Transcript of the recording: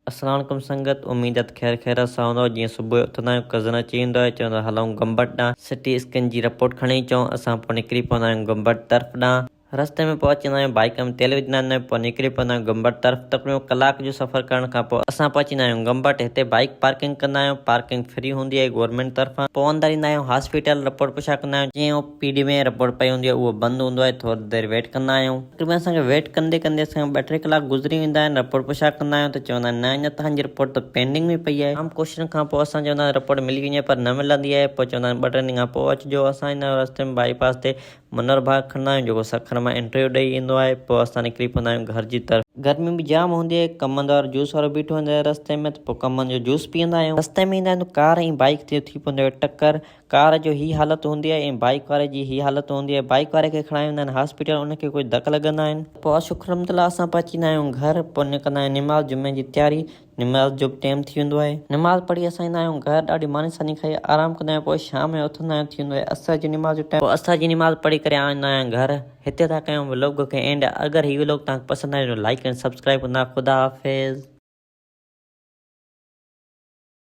अस्सलाम वालेकुम संगत। उम्मीद है खैर खैर सां हूंदो। जीअं सुबुह जो उथंदा आहियूं कज़न अची वेंदो आहे, चवंदो आहे हलऊं गंबट ॾांहुं सिटी स्कैन जी रिपोर्ट खणी अचूं। असां पोइ निकिरी पवंदा आहियूं गंबट तरफ़ ॾांहुं। रस्ते में पहुचंदा आहियूं, बाइक में तेल विझंदा आहियूं, पोइ निकिरी पवंदा आहियूं गंबट तरफ़। तक़रीबन कलाक जो सफ़र करण खां पोइ असां पहुचंदा आहियूं गंबट। हिते बाइक पार्किंग कंदा आहियूं, पार्किंग फ्री हूंदी आहे गवर्नमेंट तरफ़ां। पोइ अंदरि ईंदा आहियूं हॉस्पिटल, रिपोर्ट पुछा कंदा आहियूं। जीअं OPD में रिपोर्ट पई हूंदी आहे उहो बंदि हूंदो आहे, थोरी देरि वेट कंदा आहियूं। तक़रीबन असांखे वेट कंदे कंदे असांखे 2-3 कलाक गुज़री वेंदा आहिनि। रिपोर्ट पुछा कंदा आहियूं त चवंदा आहिनि न अञा तव्हांजी रिपोर्ट त पेंडिंग में पई आहे। जाम कोशिशनि खां पोइ असां चवंदा आहियूं रिपोर्ट मिली वञे पर न मिलंदी आहे। पोइ चवंदा आहिनि 2-3 ॾींहं खां पोइ अचिजो। असां ईंदा आहियूं रस्ते में बाईपास ते मुनर बाग खणंदा आहियूं जेको सखर मां इंटरव्यू ॾेई ईंदो आहे। पोइ असां निकिरी पवंदा आहियूं घर जी तरफ़। गर्मी बि जाम हूंदी आहे, कमंद वारो जूस वारो बीठो हूंदो आहे रस्ते में, त पोइ कमंद जो जूस पीअंदा आहियूं। रस्ते में ईंदा आहियूं त कार ऐं बाइक ते थी पवंदो आहे टकर। कार जो ही हालत हूंदी आहे ऐं बाइक वारे जी ही हालत हूंदी आहे। बाइक वारे खे खणाए वेंदा आहिनि हॉस्पिटल, उनखे कुझु धक लॻंदा आहिनि। पोइ शुक्र अलहमदिल्ला असां पहुचींदा आहियूं घर। पोइ निकिरंदा आहियूं निमाज़ जुमे जी तयारी। निमाज़ जो बि टाइम थी वेंदो आहे। निमाज़ पढ़ी असां ईंदा आहियूं घर, ॾाढी मानी सानी खाई आराम कंदा आहियूं। पोइ शाम जो उथंदा आहियूं, थी वेंदो आहे असर जी निमाज़ जो टाइम। पोइ असर जी निमाज़ पढ़ी करे ईंदा आहियूं घर। हिते था कयूं व्लॉग खे एंड। अगरि हीउ व्लॉग तव्हांखे पसंदि आयो लाइक एंड सब्सक्राइब कंदा। ख़ुदा हाफ़िज़।